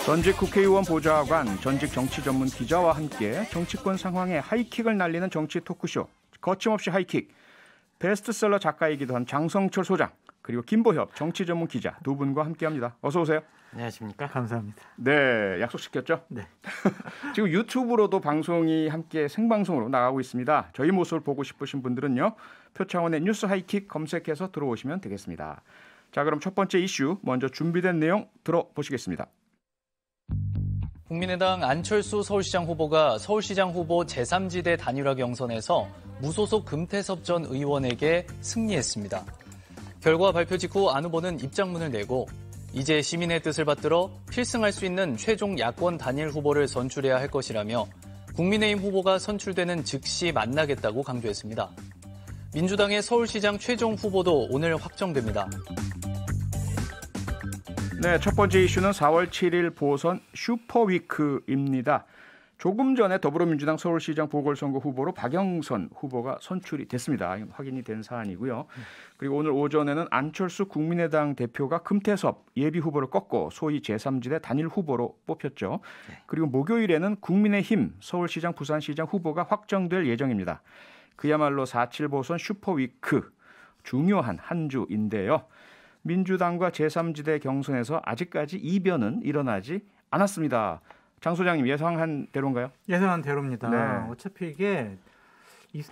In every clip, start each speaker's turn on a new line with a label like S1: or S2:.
S1: 전직 국회의원 보좌관, 전직 정치 전문 기자와 함께 정치권 상황에 하이킥을 날리는 정치 토크쇼 거침없이 하이킥. 베스트셀러 작가이기도 한 장성철 소장 그리고 김보협 정치 전문 기자 두 분과 함께합니다. 어서 오세요.
S2: 안녕하십니까.
S3: 감사합니다.
S1: 네, 약속시켰죠?
S3: 네.
S1: 지금 유튜브로도 방송이 함께 생방송으로 나가고 있습니다. 저희 모습을 보고 싶으신 분들은요. 표창원의 뉴스 하이킥 검색해서 들어오시면 되겠습니다. 자, 그럼 첫 번째 이슈 먼저 준비된 내용 들어보시겠습니다.
S4: 국민의당 안철수 서울시장 후보가 서울시장 후보 제3지대 단일화 경선에서 무소속 금태섭 전 의원에게 승리했습니다. 결과 발표 직후 안 후보는 입장문을 내고 이제 시민의 뜻을 받들어 필승할 수 있는 최종 야권 단일 후보를 선출해야 할 것이라며 국민의힘 후보가 선출되는 즉시 만나겠다고 강조했습니다. 민주당의 서울시장 최종 후보도 오늘 확정됩니다.
S1: 네, 첫 번째 이슈는 4월 7일 보선 슈퍼위크입니다. 조금 전에 더불어민주당 서울시장 보궐선거 후보로 박영선 후보가 선출이 됐습니다. 확인이 된 사안이고요. 그리고 오늘 오전에는 안철수 국민의당 대표가 금태섭 예비 후보를 꺾고 소위 제3지대 단일 후보로 뽑혔죠. 그리고 목요일에는 국민의힘 서울시장 부산시장 후보가 확정될 예정입니다. 그야말로 4.7 보선 슈퍼위크 중요한 한 주인데요. 민주당과 제3지대 경선에서 아직까지 이변은 일어나지 않았습니다. 장 소장님 예상한 대로인가요?
S3: 예상한 대로입니다.
S1: 네.
S3: 어차피 이게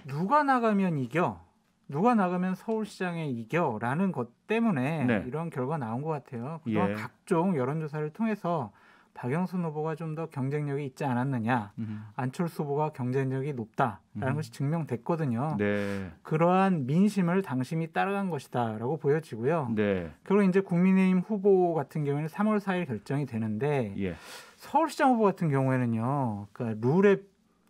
S3: 누가 나가면 이겨, 누가 나가면 서울시장에 이겨라는 것 때문에
S1: 네.
S3: 이런 결과가 나온 것 같아요. 그동안 각종 여론조사를 통해서 박영선 후보가 좀 더 경쟁력이 있지 않았느냐, 안철수 후보가 경쟁력이 높다라는 것이 증명됐거든요.
S1: 네.
S3: 그러한 민심을 당심이 따라간 것이다라고 보여지고요.
S1: 네.
S3: 그리고 이제 국민의힘 후보 같은 경우에는 3월 4일 결정이 되는데
S1: 예.
S3: 서울시장 후보 같은 경우에는요, 그러니까 룰에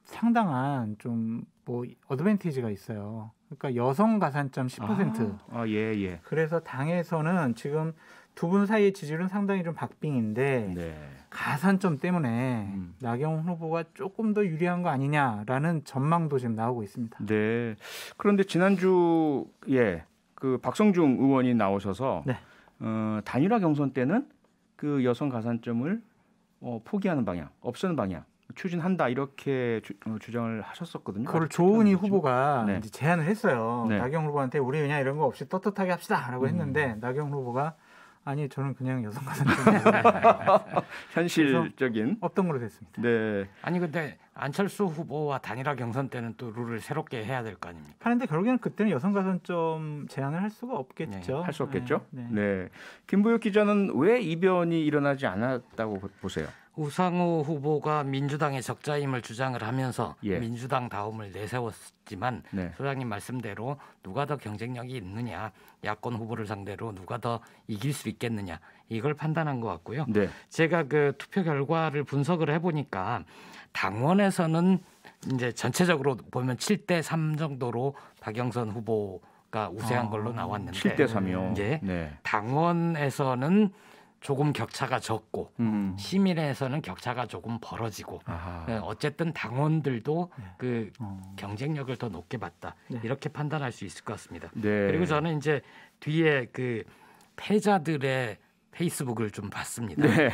S3: 상당한 좀 뭐 어드밴티지가 있어요. 그러니까 여성 가산점 10%.
S1: 예.
S3: 그래서 당에서는 지금 두 분 사이의 지지율은 상당히 좀 박빙인데
S1: 네.
S3: 가산점 때문에 나경원 후보가 조금 더 유리한 거 아니냐라는 전망도 지금 나오고 있습니다.
S1: 네. 그런데 지난주에 그 박성중 의원이 나오셔서
S3: 네.
S1: 단일화 경선 때는 그 여성 가산점을 포기하는 방향, 없애는 방향 추진한다 이렇게 주장을 하셨었거든요.
S3: 그걸 조은희 후보가
S1: 네.
S3: 이제 제안을 했어요.
S1: 네.
S3: 나경원 후보한테 우리 그냥 이런 거 없이 떳떳하게 합시다라고 했는데 나경원 후보가 아니 저는 그냥 여성 가산점
S1: 현실적인
S3: 없던 걸로 됐습니다.
S1: 네.
S2: 아니 근데 안철수 후보와 단일화 경선 때는 또 룰을 새롭게 해야 될 거 아닙니까?
S3: 하는데 결국에는 그때는 여성 가산점 제한을 할 수가 없겠죠.
S1: 할 수 없겠죠.
S3: 네.
S1: 네. 김보혁 기자는 왜 이변이 일어나지 않았다고 보세요?
S2: 우상호 후보가 민주당의 적자임을 주장을 하면서
S1: 예.
S2: 민주당 다움을 내세웠지만
S1: 네.
S2: 소장님 말씀대로 누가 더 경쟁력이 있느냐, 야권 후보를 상대로 누가 더 이길 수 있겠느냐 이걸 판단한 것 같고요.
S1: 네.
S2: 제가 그 투표 결과를 분석을 해보니까 당원에서는 이제 전체적으로 보면 7대3 정도로 박영선 후보가 우세한 걸로 나왔는데
S1: 7대3이요.
S2: 예.
S1: 네.
S2: 당원에서는 조금 격차가 적고 시민에서는 격차가 조금 벌어지고 어쨌든 당원들도 그 경쟁력을 더 높게 봤다 이렇게 판단할 수 있을 것 같습니다.
S1: 네.
S2: 그리고 저는 이제 뒤에 그 패자들의 페이스북을 좀 봤습니다.
S1: 네.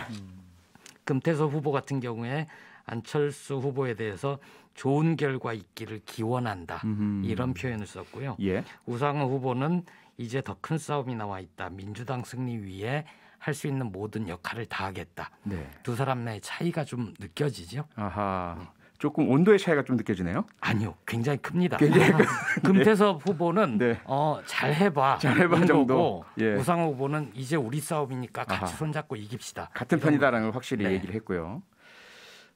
S2: 금태섭 후보 같은 경우에 안철수 후보에 대해서 좋은 결과 있기를 기원한다 이런 표현을 썼고요.
S1: 예.
S2: 우상호 후보는 이제 더 큰 싸움이 나와 있다. 민주당 승리 위해 할 수 있는 모든 역할을 다하겠다.
S1: 네.
S2: 두 사람의 차이가 좀 느껴지죠?
S1: 아하. 조금 온도의 차이가 좀 느껴지네요.
S2: 아니요, 굉장히 큽니다.
S1: 굉장히
S2: 금태섭 후보는
S1: 네.
S2: 잘해봐
S1: 정도.
S2: 예. 우상호 후보는 이제 우리 싸움이니까 같이 손잡고 이깁시다.
S1: 같은 편이다라는 걸 확실히
S2: 네.
S1: 얘기를 했고요.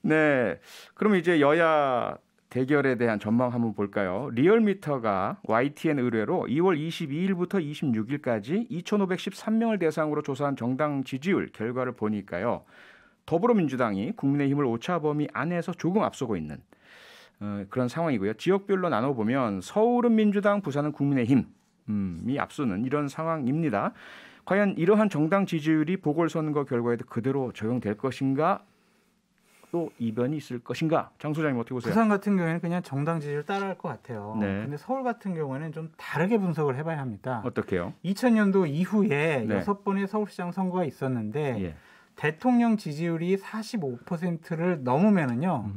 S1: 네, 그럼 이제 여야 대결에 대한 전망 한번 볼까요? 리얼미터가 YTN 의뢰로 2월 22일부터 26일까지 2,513명을 대상으로 조사한 정당 지지율 결과를 보니까요. 더불어민주당이 국민의힘을 오차 범위 안에서 조금 앞서고 있는 그런 상황이고요. 지역별로 나눠보면 서울은 민주당, 부산은 국민의힘이 앞서는 이런 상황입니다. 과연 이러한 정당 지지율이 보궐선거 결과에도 그대로 적용될 것인가? 또 이변이 있을 것인가? 장 소장님 어떻게 보세요?
S3: 부산 같은 경우에는 그냥 정당 지지를 따라할 것 같아요.
S1: 네.
S3: 근데 서울 같은 경우에는 좀 다르게 분석을 해봐야 합니다.
S1: 어떻게요?
S3: 2000년도 이후에
S1: 네.
S3: 6번의 서울시장 선거가 있었는데
S1: 예.
S3: 대통령 지지율이 45%를 넘으면은요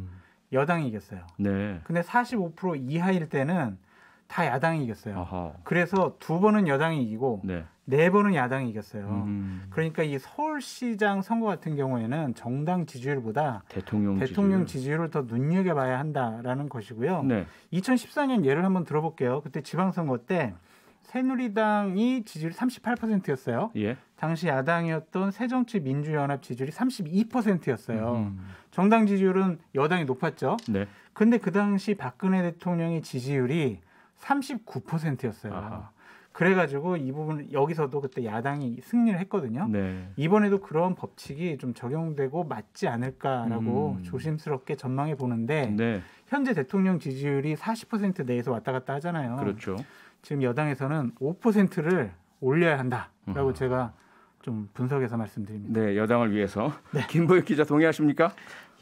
S3: 여당이 이겼어요.
S1: 네.
S3: 근데 45% 이하일 때는 다 야당이 이겼어요.
S1: 아하.
S3: 그래서 2번은 여당이 이기고
S1: 네.
S3: 4번은 야당이 이겼어요. 그러니까 이 서울시장 선거 같은 경우에는 정당 지지율보다 대통령 지지율을 더 눈여겨봐야 한다라는 것이고요.
S1: 네.
S3: 2014년 예를 한번 들어볼게요. 그때 지방선거 때 새누리당이 지지율이 38%였어요.
S1: 예.
S3: 당시 야당이었던 새정치민주연합 지지율이 32%였어요. 정당 지지율은 여당이 높았죠.
S1: 네.
S3: 근데 그 당시 박근혜 대통령의 지지율이 39%였어요.
S1: 아하.
S3: 그래가지고 이 부분 여기서도 그때 야당이 승리를 했거든요.
S1: 네.
S3: 이번에도 그런 법칙이 좀 적용되고 맞지 않을까라고 조심스럽게 전망해 보는데
S1: 네.
S3: 현재 대통령 지지율이 40% 내에서 왔다 갔다 하잖아요.
S1: 그렇죠.
S3: 지금 여당에서는 5%를 올려야 한다라고 제가 좀 분석해서 말씀드립니다.
S1: 네, 여당을 위해서.
S3: 네.
S1: 김보혁 기자 동의하십니까?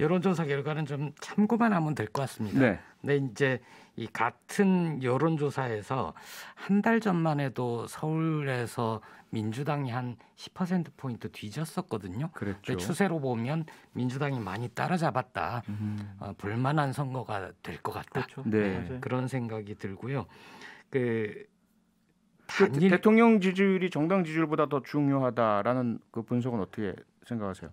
S2: 여론조사 결과는 좀 참고만 하면 될 것 같습니다.
S1: 네.
S2: 근데 이제 이 같은 여론조사에서 한 달 전만 해도 서울에서 민주당이 한 10%포인트 뒤졌었거든요.
S1: 그렇죠.
S2: 추세로 보면 민주당이 많이 따라잡았다. 불만한 선거가 될 것 같다.
S3: 그렇죠.
S1: 네.
S2: 그런 생각이 들고요. 그
S1: 대통령 지지율이 정당 지지율보다 더 중요하다라는 그 분석은 어떻게 생각하세요?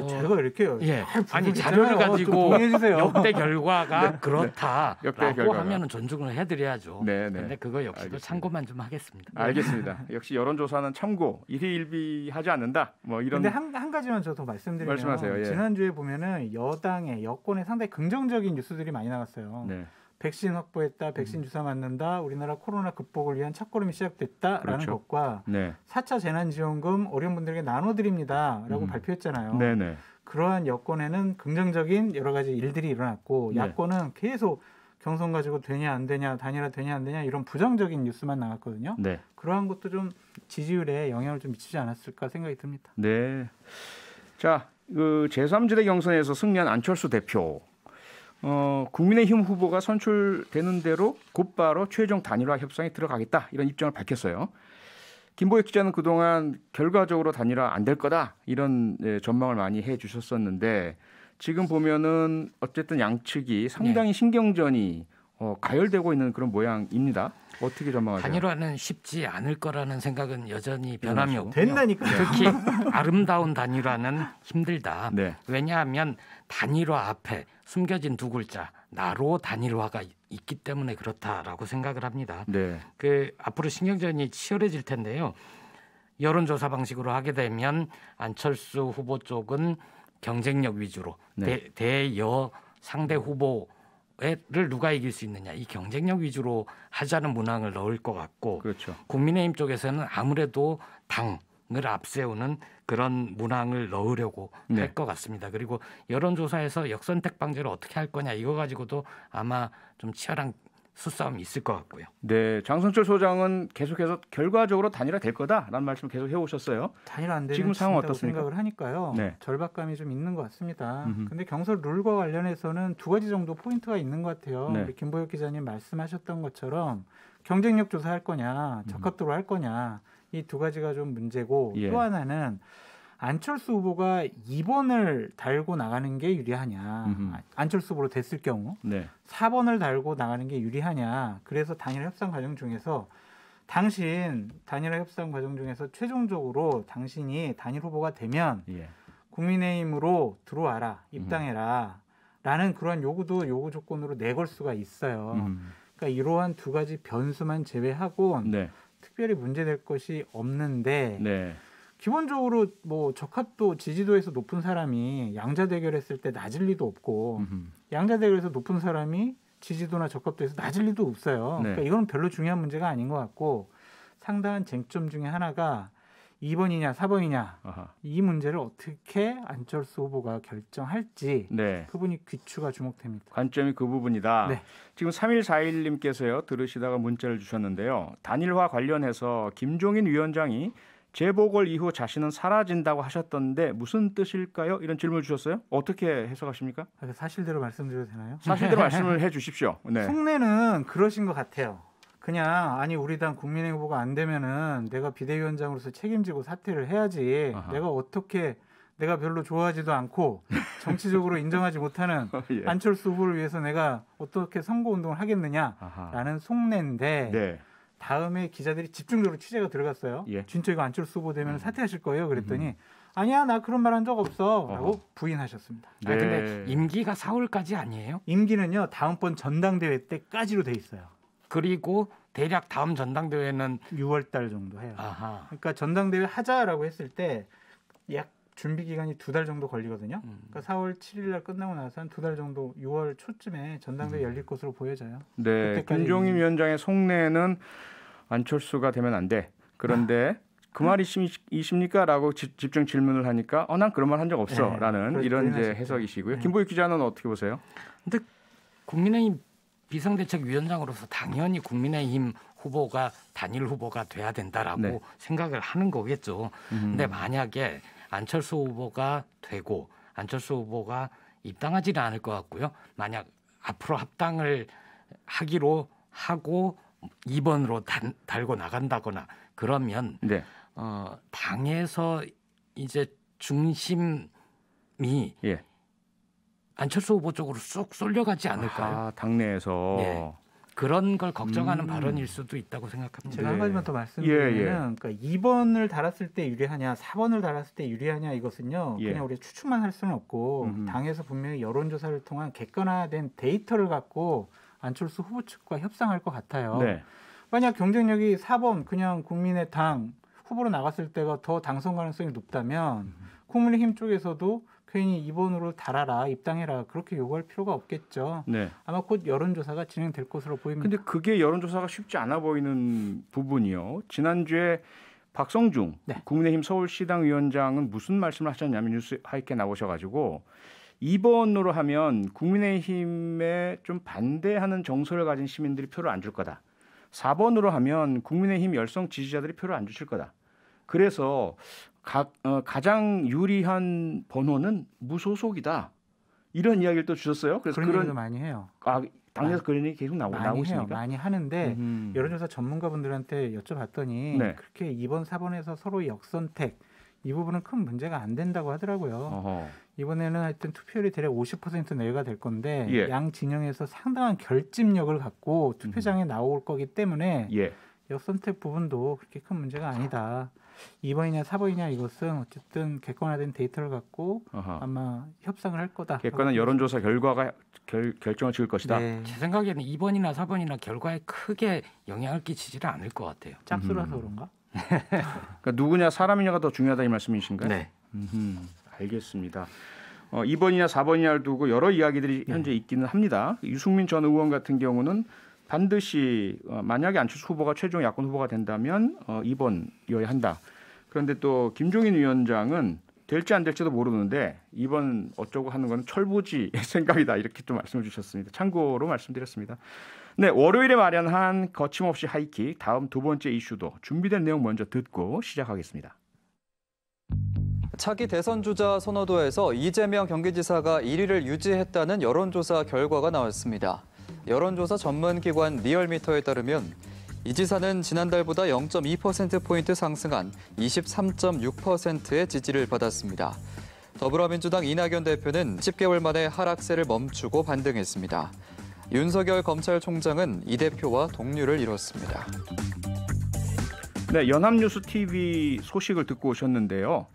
S3: 제가 이렇게요.
S2: 예. 아니 자료를 가지고 역대 결과가 그렇다라고
S1: 역대 결과가.
S2: 하면은 존중을 해드려야죠.
S1: 네, 네.
S2: 근데 그거 역시도
S1: 알겠습니다.
S2: 참고만 좀 하겠습니다.
S1: 알겠습니다. 역시 여론조사는 참고 일희일비하지 않는다. 뭐 이런.
S3: 근데 한 가지만 저 더 말씀드리면
S1: 말씀하세요. 예.
S3: 지난주에 보면은 여권에 상당히 긍정적인 뉴스들이 많이 나왔어요.
S1: 네.
S3: 백신 확보했다, 백신 주사 맞는다, 우리나라 코로나 극복을 위한 첫걸음이 시작됐다라는
S1: 그렇죠.
S3: 것과
S1: 네.
S3: 4차 재난지원금 어려운 분들에게 나눠드립니다라고 발표했잖아요.
S1: 네네.
S3: 그러한 여권에는 긍정적인 여러 가지 일들이 일어났고
S1: 네.
S3: 야권은 계속 경선 가지고 되냐 안 되냐, 단일화 되냐 안 되냐 이런 부정적인 뉴스만 나왔거든요.
S1: 네.
S3: 그러한 것도 좀 지지율에 영향을 좀 미치지 않았을까 생각이 듭니다.
S1: 네. 자, 그 제3지대 경선에서 승리한 안철수 대표. 국민의힘 후보가 선출되는 대로 곧바로 최종 단일화 협상에 들어가겠다 이런 입장을 밝혔어요. 김보혁 기자는 그동안 결과적으로 단일화 안 될 거다 이런 전망을 많이 해주셨었는데 지금 보면은 어쨌든 양측이 상당히 신경전이 가열되고 있는 그런 모양입니다. 어떻게 전망하세요?
S2: 단일화는 쉽지 않을 거라는 생각은 여전히 변함이 없고요.
S3: 된다니까.
S2: 특히 아름다운 단일화는 힘들다.
S1: 네.
S2: 왜냐하면 단일화 앞에 숨겨진 두 글자 나로 단일화가 있기 때문에 그렇다라고 생각을 합니다.
S1: 네.
S2: 그 앞으로 신경전이 치열해질 텐데요. 여론조사 방식으로 하게 되면 안철수 후보 쪽은 경쟁력 위주로
S1: 네.
S2: 대여 상대 후보를 누가 이길 수 있느냐 이 경쟁력 위주로 하자는 문항을 넣을 것 같고
S1: 그렇죠.
S2: 국민의힘 쪽에서는 아무래도 당을 앞세우는 그런 문항을 넣으려고
S1: 네.
S2: 할 것 같습니다. 그리고 여론조사에서 역선택 방지를 어떻게 할 거냐 이거 가지고도 아마 좀 치열한 수싸움이 있을 것 같고요.
S1: 네, 장성철 소장은 계속해서 결과적으로 단일화 될 거다라는 말씀을 계속 해오셨어요.
S3: 단일화 안 되는
S1: 지금 상황 어떻습니까?
S3: 생각을 하니까요.
S1: 네.
S3: 절박감이 좀 있는 것 같습니다. 근데 경선 룰과 관련해서는 두 가지 정도 포인트가 있는 것 같아요.
S1: 네.
S3: 우리 김보혁 기자님 말씀하셨던 것처럼 경쟁력 조사할 거냐, 적합도로 할 거냐 이 두 가지가 좀 문제고
S1: 예.
S3: 또 하나는 안철수 후보가 2번을 달고 나가는 게 유리하냐. 안철수 후보로 됐을 경우
S1: 네.
S3: 4번을 달고 나가는 게 유리하냐. 그래서 단일화 협상 과정 중에서 단일화 협상 과정 중에서 최종적으로 당신이 단일 후보가 되면
S1: 예.
S3: 국민의힘으로 들어와라, 입당해라 라는 그런 요구 조건으로 내걸 수가 있어요. 그러니까 이러한 두 가지 변수만 제외하고
S1: 네.
S3: 특별히 문제될 것이 없는데
S1: 네.
S3: 기본적으로 뭐 적합도 지지도에서 높은 사람이 양자 대결했을 때 낮을 리도 없고 양자 대결에서 높은 사람이 지지도나 적합도에서 낮을 리도 없어요.
S1: 네.
S3: 그러니까 이건 별로 중요한 문제가 아닌 것 같고 상당한 쟁점 중에 하나가 2번이냐 4번이냐
S1: 아하.
S3: 이 문제를 어떻게 안철수 후보가 결정할지
S1: 네.
S3: 그분이 귀추가 주목됩니다.
S1: 관점이 그 부분이다.
S3: 네.
S1: 지금 3141님께서요. 들으시다가 문자를 주셨는데요. 단일화 관련해서 김종인 위원장이 재보궐 이후 자신은 사라진다고 하셨던데 무슨 뜻일까요? 이런 질문을 주셨어요. 어떻게 해석하십니까?
S3: 사실대로 말씀드려도 되나요?
S1: 사실대로 말씀을 해 주십시오. 네.
S3: 속내는 그러신 것 같아요. 그냥 아니 우리 당 국민의 후보가 안 되면은 내가 비대위원장으로서 책임지고 사퇴를 해야지.
S1: 아하.
S3: 내가 어떻게 내가 별로 좋아하지도 않고 정치적으로 인정하지 못하는
S1: 예.
S3: 안철수 후보를 위해서 내가 어떻게 선거운동을 하겠느냐라는 속내인데
S1: 네.
S3: 다음에 기자들이 집중적으로 취재가 들어갔어요.
S1: 예.
S3: 진짜 이거 안철수 후보 되면 사퇴하실 거예요? 그랬더니 아니야 나 그런 말 한 적 없어 라고 부인하셨습니다.
S1: 네.
S2: 근데 임기가 4월까지 아니에요?
S3: 임기는요 다음번 전당대회 때까지로 돼 있어요.
S2: 그리고 대략 다음 전당대회는
S3: 6월 달 정도 해요.
S2: 아하.
S3: 그러니까 전당대회 하자라고 했을 때 약 준비 기간이 2달 정도 걸리거든요. 그러니까 4월 7일 날 끝나고 나서 한 2달 정도 6월 초쯤에 전당대회 열릴 것으로 보여져요.
S1: 네.
S3: 그때까지
S1: 김종인 위원장의 속내는 안철수가 되면 안 돼. 그런데 그 말이십니까? 라고 집중 질문을 하니까 난 그런 말 한 적 없어.
S3: 네,
S1: 라는 이런 이제
S3: 하셨죠.
S1: 해석이시고요.
S3: 네.
S1: 김보익 기자는 어떻게 보세요?
S2: 근데 국민의힘 비상대책위원장으로서 당연히 국민의힘 후보가 단일 후보가 돼야 된다라고
S1: 네.
S2: 생각을 하는 거겠죠. 근데 만약에 안철수 후보가 되고 안철수 후보가 입당하지는 않을 것 같고요. 만약 앞으로 합당을 하기로 하고 2번으로 달고 나간다거나 그러면
S1: 네.
S2: 당에서 이제 중심이
S1: 예.
S2: 안철수 후보 쪽으로 쑥 쏠려가지 않을까요?
S1: 당내에서.
S2: 네. 그런 걸 걱정하는 발언일 수도 있다고 생각합니다.
S3: 제가 한
S1: 네.
S3: 가지만 더 말씀드리면
S1: 예.
S3: 그러니까 2번을 달았을 때 유리하냐 4번을 달았을 때 유리하냐 이것은요.
S1: 예.
S3: 그냥 우리가 추측만 할 수는 없고 당에서 분명히 여론조사를 통한 객관화된 데이터를 갖고 안철수 후보 측과 협상할 것 같아요.
S1: 네.
S3: 만약 경쟁력이 4번 그냥 국민의당 후보로 나갔을 때가 더 당선 가능성이 높다면 국민의힘 쪽에서도 괜히 2번으로 달아라 입당해라 그렇게 요구할 필요가 없겠죠.
S1: 네.
S3: 아마 곧 여론조사가 진행될 것으로 보입니다.
S1: 근데 그게 여론조사가 쉽지 않아 보이는 부분이요. 지난주에 박성중
S3: 네.
S1: 국민의힘 서울시당 위원장은 무슨 말씀을 하셨냐면 뉴스 하이께 나오셔가지고 2번으로 하면 국민의힘에 좀 반대하는 정서를 가진 시민들이 표를 안 줄 거다. 4번으로 하면 국민의힘 열성 지지자들이 표를 안 주실 거다. 그래서 가장 유리한 번호는 무소속이다. 이런 이야기를 또 주셨어요. 그래서
S3: 그런 얘기도 많이 해요.
S1: 당에서 그런 얘기 계속 나오고
S3: 많이
S1: 있습니까?
S3: 해요. 많이 하는데 여론조사 전문가분들한테 여쭤봤더니
S1: 네.
S3: 그렇게 2번, 4번에서 서로 역선택 이 부분은 큰 문제가 안 된다고 하더라고요.
S1: 어허.
S3: 이번에는 하여튼 투표율이 대략 50% 내외가 될 건데
S1: 예.
S3: 양 진영에서 상당한 결집력을 갖고 투표장에 나올 거기 때문에
S1: 예.
S3: 역선택 부분도 그렇게 큰 문제가 아니다. 2번이냐 4번이냐 이것은 어쨌든 객관화된 데이터를 갖고
S1: 어허.
S3: 아마 협상을 할 거다.
S1: 객관한 여론조사 결과가 결정을 지을 것이다.
S3: 네.
S2: 제 생각에는 2번이나 4번이나 결과에 크게 영향을 끼치지는 않을 것 같아요.
S3: 짝수라서 그런가?
S1: 그러니까 누구냐 사람이냐가 더 중요하다 이 말씀이신가요?
S2: 네.
S1: 알겠습니다. 2번이냐 4번이냐를 두고 여러 이야기들이 현재 있기는 합니다. 유승민 전 의원 같은 경우는 반드시 만약에 안철수 후보가 최종 야권 후보가 된다면 2번이어야 한다. 그런데 또 김종인 위원장은 될지 안 될지도 모르는데 2번 어쩌고 하는 건 철부지 생각이다. 이렇게 또 말씀을 주셨습니다. 참고로 말씀드렸습니다. 네, 월요일에 마련한 거침없이 하이킥 다음 두 번째 이슈도 준비된 내용 먼저 듣고 시작하겠습니다.
S5: 차기 대선 주자 선호도에서 이재명 경기지사가 1위를 유지했다는 여론조사 결과가 나왔습니다. 여론조사 전문기관 리얼미터에 따르면 이 지사는 지난달보다 0.2%포인트 상승한 23.6%의 지지를 받았습니다. 더불어민주당 이낙연 대표는 10개월 만에 하락세를 멈추고 반등했습니다. 윤석열 검찰총장은 이 대표와 동률을 이뤘습니다.
S1: 네, 연합뉴스TV 소식을 듣고 오셨는데요.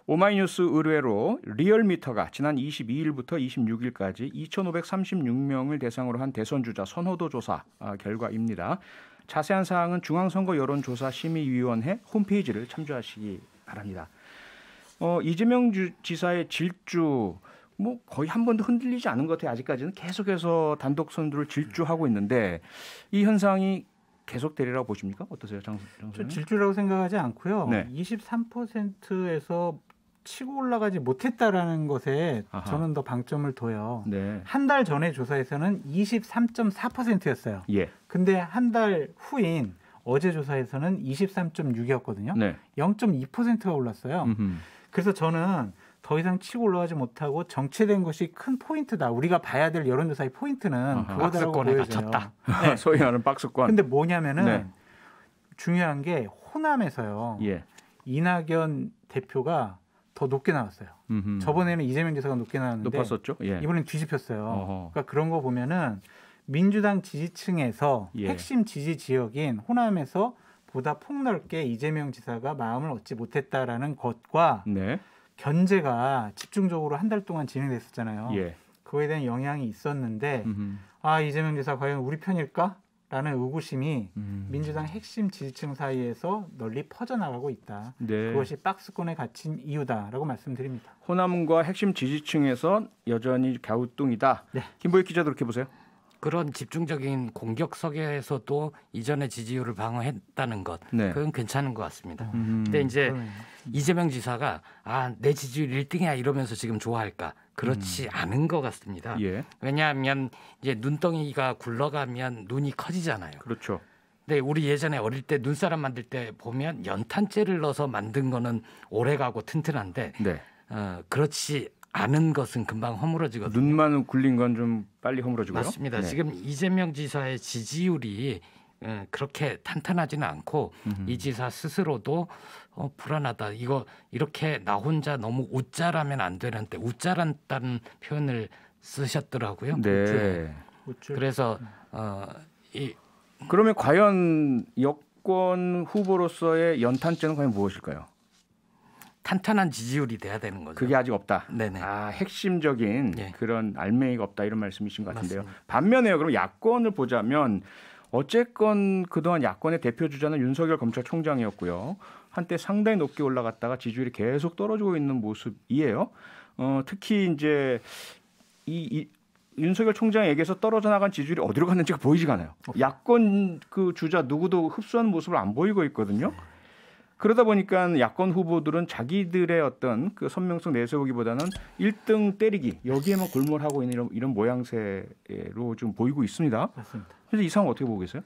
S1: 오마이뉴스 의뢰로 리얼미터가 지난 22일부터 26일까지 2,536명을 대상으로 한 대선주자 선호도 조사 결과입니다. 자세한 사항은 중앙선거 여론조사 심의위원회 홈페이지를 참조하시기 바랍니다. 이재명 지사의 질주 거의 한 번도 흔들리지 않은 것 같아요. 아직까지는 계속해서 단독 선두를 질주하고 있는데 이 현상이 계속되리라고 보십니까? 어떠세요, 장
S3: 저 질주라고 생각하지 않고요.
S1: 네.
S3: 23%에서 치고 올라가지 못했다라는 것에
S1: 아하.
S3: 저는 더 방점을 둬요.
S1: 네.
S3: 한 달 전에 조사에서는 23.4%였어요.
S1: 예.
S3: 근데 한 달 후인 어제 조사에서는 23.6이었거든요.
S1: 네.
S3: 0.2%가 올랐어요. 그래서 저는 더 이상 치고 올라가지 못하고 정체된 것이 큰 포인트다. 우리가 봐야 될 여론조사의 포인트는 그거다라고
S2: 박스권에
S3: 보여져요.
S2: 갇혔다.
S3: 네.
S1: 소위 말하는 박스권.
S3: 근데 뭐냐면은
S1: 네.
S3: 중요한 게 호남에서요.
S1: 예.
S3: 이낙연 대표가 더 높게 나왔어요. 저번에는 이재명 지사가 높게 나왔는데
S1: 높았었죠. 예.
S3: 이번엔 뒤집혔어요.
S1: 어허.
S3: 그러니까 그런 거 보면은 민주당 지지층에서
S1: 예.
S3: 핵심 지지 지역인 호남에서 보다 폭넓게 이재명 지사가 마음을 얻지 못했다라는 것과
S1: 네.
S3: 견제가 집중적으로 한 달 동안 진행됐었잖아요.
S1: 예.
S3: 그거에 대한 영향이 있었는데
S1: 음흠.
S3: 아 이재명 지사 과연 우리 편일까? 라는 의구심이 민주당 핵심 지지층 사이에서 널리 퍼져나가고 있다.
S1: 네.
S3: 그것이 박스권에 갇힌 이유다라고 말씀드립니다.
S1: 호남과 핵심 지지층에서 여전히 갸우뚱이다.
S3: 네.
S1: 김보익 기자도 그렇게 보세요?
S2: 그런 집중적인 공격석에서도 이전의 지지율을 방어했다는 것,
S1: 네.
S2: 그건 괜찮은 것 같습니다. 근데 이제
S3: 그러네요.
S2: 이재명 지사가 내 지지율 1등이야 이러면서 지금 좋아할까? 그렇지 않은 것 같습니다.
S1: 예.
S2: 왜냐하면 이제 눈덩이가 굴러가면 눈이 커지잖아요.
S1: 그렇죠.
S2: 근데 우리 예전에 어릴 때 눈사람 만들 때 보면 연탄재를 넣어서 만든 거는 오래가고 튼튼한데
S1: 네.
S2: 그렇지 않은 것은 금방 허물어지거든요.
S1: 눈만 굴린 건 좀 빨리 허물어지고요.
S2: 맞습니다.
S1: 네.
S2: 지금 이재명 지사의 지지율이 그렇게 탄탄하지는 않고 이 지사 스스로도 불안하다. 이거 이렇게 나 혼자 너무 웃자라면 안 되는데 웃자란다는 표현을 쓰셨더라고요.
S1: 네.
S3: 우쭐.
S2: 그래서 이
S1: 그러면 과연 여권 후보로서의 연탄재는 과연 무엇일까요?
S2: 탄탄한 지지율이 돼야 되는 거죠.
S1: 그게 아직 없다.
S2: 네네.
S1: 핵심적인
S2: 예.
S1: 그런 알맹이가 없다 이런 말씀이신 것 같은데요.
S2: 맞습니다.
S1: 반면에요. 그럼 야권을 보자면 어쨌건 그동안 야권의 대표 주자는 윤석열 검찰총장이었고요. 한때 상당히 높게 올라갔다가 지지율이 계속 떨어지고 있는 모습이에요. 특히 이제 이 윤석열 총장에게서 떨어져 나간 지지율이 어디로 갔는지가 보이지가 않아요. 야권 그 주자 누구도 흡수하는 모습을 안 보이고 있거든요. 그러다 보니까 야권 후보들은 자기들의 어떤 그 선명성 내세우기보다는 1등 때리기 여기에만 골몰하고 있는 이런 모양새로 좀 보이고 있습니다.
S3: 맞습니다.
S1: 그래서 이 상황 어떻게 보고 계세요?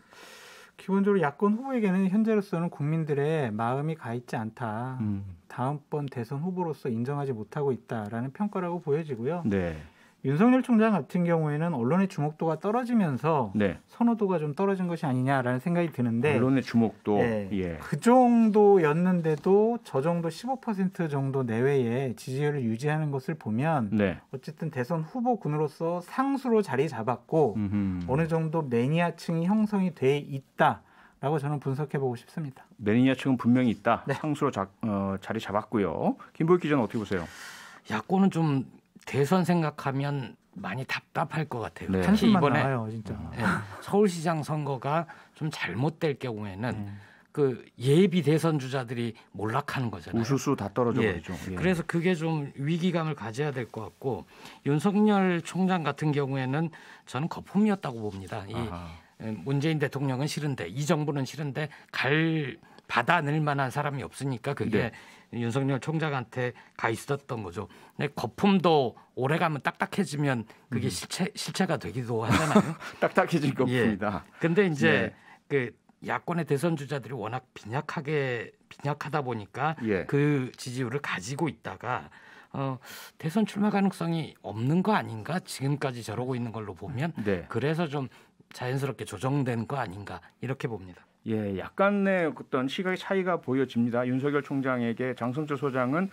S3: 기본적으로 야권 후보에게는 현재로서는 국민들의 마음이 가 있지 않다. 다음번 대선 후보로서 인정하지 못하고 있다라는 평가라고 보여지고요.
S1: 네.
S3: 윤석열 총장 같은 경우에는 언론의 주목도가 떨어지면서
S1: 네.
S3: 선호도가 좀 떨어진 것이 아니냐라는 생각이 드는데
S1: 언론의 주목도
S3: 네.
S1: 예.
S3: 그 정도였는데도 저 정도 15% 정도 내외의 지지율을 유지하는 것을 보면
S1: 네.
S3: 어쨌든 대선 후보군으로서 상수로 자리 잡았고 어느 정도 매니아층이 형성이 돼 있다라고 저는 분석해 보고 싶습니다.
S1: 매니아층은 분명히 있다.
S3: 네.
S1: 상수로 자리 잡았고요. 김보익 기자는 어떻게 보세요?
S2: 야권은 좀 대선 생각하면 많이 답답할 것 같아요.
S1: 네.
S2: 특히
S3: 한숨만
S2: 이번에
S3: 나와요, 진짜.
S2: 서울시장 선거가 좀 잘못될 경우에는 그 예비 대선 주자들이 몰락하는 거잖아요.
S1: 우수수 다 떨어져
S2: 예.
S1: 버리죠. 예.
S2: 그래서 그게 좀 위기감을 가져야 될 것 같고 윤석열 총장 같은 경우에는 저는 거품이었다고 봅니다. 이 문재인 대통령은 싫은데 이 정부는 싫은데 받아 넣을 만한 사람이 없으니까 그게 윤석열 총장한테 가 있었던 거죠. 근데 거품도 오래가면 딱딱해지면 그게 실체가 되기도 하잖아요.
S1: 딱딱해진 거품이다.
S2: 근데 이제
S1: 네.
S2: 그 야권의 대선 주자들이 워낙 빈약하다 보니까
S1: 예.
S2: 그 지지율을 가지고 있다가 대선 출마 가능성이 없는 거 아닌가? 지금까지 저러고 있는 걸로 보면
S1: 네.
S2: 그래서 좀 자연스럽게 조정된 거 아닌가 이렇게 봅니다.
S1: 예, 약간의 어떤 시각의 차이가 보여집니다. 윤석열 총장에게 장성철 소장은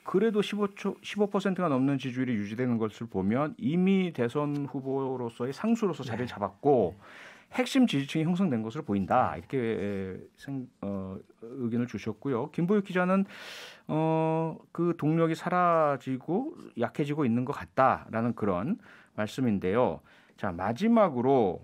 S1: 그래도 15%가 넘는 지지율이 유지되는 것을 보면 이미 대선 후보로서의 상수로서 자리를 잡았고 핵심 지지층이 형성된 것으로 보인다. 이렇게 의견을 주셨고요. 김보익 기자는 그 동력이 사라지고 약해지고 있는 것 같다라는 그런 말씀인데요. 자, 마지막으로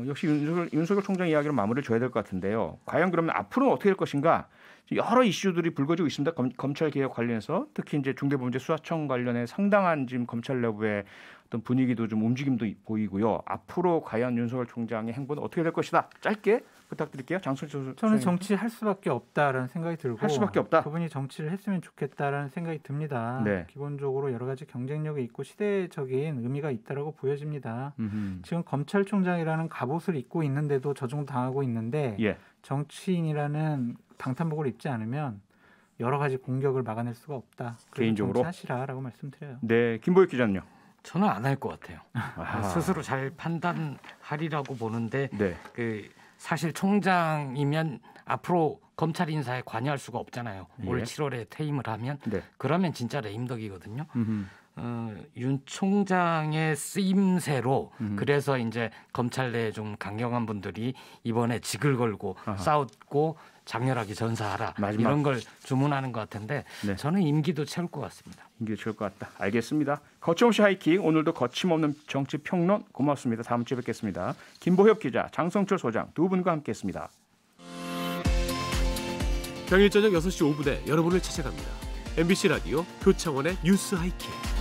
S1: 역시 윤석열 총장 이야기로 마무리를 줘야 될 것 같은데요. 과연 그러면 앞으로는 어떻게 될 것인가? 여러 이슈들이 불거지고 있습니다. 검찰 개혁 관련해서 특히 이제 중대범죄수사청 관련해 상당한 지금 검찰 내부의 어떤 분위기도 좀 움직임도 보이고요. 앞으로 과연 윤석열 총장의 행보는 어떻게 될 것이다. 짧게 부탁드릴게요. 장성철 소장님.
S3: 저는 정치할 수밖에 없다라는 생각이 들고
S1: 할 수밖에 없다.
S3: 그분이 정치를 했으면 좋겠다라는 생각이 듭니다.
S1: 네.
S3: 기본적으로 여러 가지 경쟁력이 있고 시대적인 의미가 있다라고 보여집니다.
S1: 음흠.
S3: 지금 검찰총장이라는 갑옷을 입고 있는데도 저 정도 당하고 있는데
S1: 예.
S3: 정치인이라는 방탄복을 입지 않으면 여러 가지 공격을 막아낼 수가 없다.
S1: 개인적으로?
S3: 정치하시라라고 말씀드려요.
S1: 네, 김보익 기자는요.
S2: 저는 안 할 것 같아요.
S1: 아하.
S2: 스스로 잘 판단하리라고 보는데
S1: 네.
S2: 그 사실 총장이면 앞으로 검찰 인사에 관여할 수가 없잖아요.
S1: 예.
S2: 올 7월에 퇴임을 하면
S1: 네.
S2: 그러면 진짜 레임덕이거든요. 윤 총장의 쓰임새로 그래서 이제 검찰 내에 좀 강경한 분들이 이번에 직을 걸고 싸우고 장렬하게 전사하라
S1: 마지막.
S2: 이런 걸 주문하는 것 같은데
S1: 네.
S2: 저는 임기도 채울 것 같습니다.
S1: 임기 채울 것 같다. 알겠습니다. 거침없이 하이킥 오늘도 거침없는 정치 평론 고맙습니다. 다음 주에 뵙겠습니다. 김보협 기자, 장성철 소장 두 분과 함께했습니다.
S6: 평일 저녁 6시 5분에 여러분을 찾아갑니다. MBC 라디오 표창원의 뉴스 하이킥.